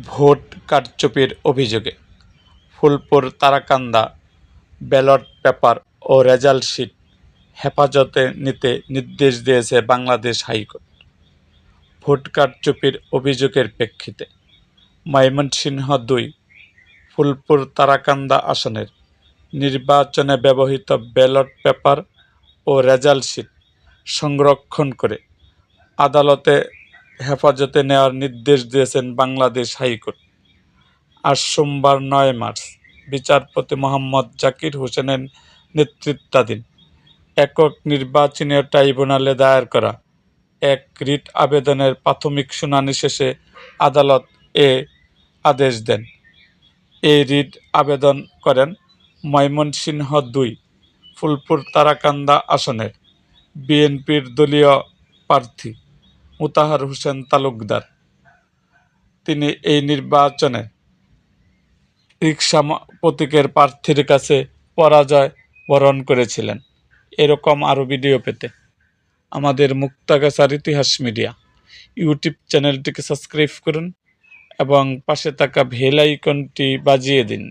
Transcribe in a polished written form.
Vote কারচুপির অভিযোগে Phulpur Tarakanda ballot paper ও result sheet হেফাজতে নিতে নির্দেশ দিয়েছে বাংলাদেশ হাইকোর্ট। ভোট কারচুপির অভিযোগের প্রেক্ষিতে ময়মনসিংহ-২ ফুলপুর তারাকান্দা আসনের নির্বাচনে ব্যবহৃত ব্যালট পেপার ও রেজাল্ট শিট সংরক্ষণ করে আদালতে হেফাজতে নেওয়ার নির্দেশ দিয়েছেন বাংলাদেশ হাইকোর্ট। আজ সোমবার ৯ মার্চ বিচারপতি মোহাম্মদ জাকির হোসেনের নেতৃত্বাধীন একক নির্বাচনী ট্রাইব্যুনালে দায়ের করা এক রিট আবেদনের প্রাথমিক শুনানি শেষে আদালত এ আদেশ দেন। এই রিট আবেদন করেন ময়মনসিংহ-২ ফুলপুর তারাকান্দা আসনের বিএনপির দলীয় প্রার্থী মোতাহার হোসেন তালুকদার। তিনি এই নির্বাচনে রিকশা প্রতীকের প্রার্থীর কাছে পরাজয় বরণ করেছিলেন। এরকম আরও ভিডিও পেতে আমাদের মুক্তাগাছার ইতিহাস মিডিয়া ইউটিউব চ্যানেলটিকে সাবস্ক্রাইব করুন এবং পাশে থাকা বেল আইকনটি বাজিয়ে দিন।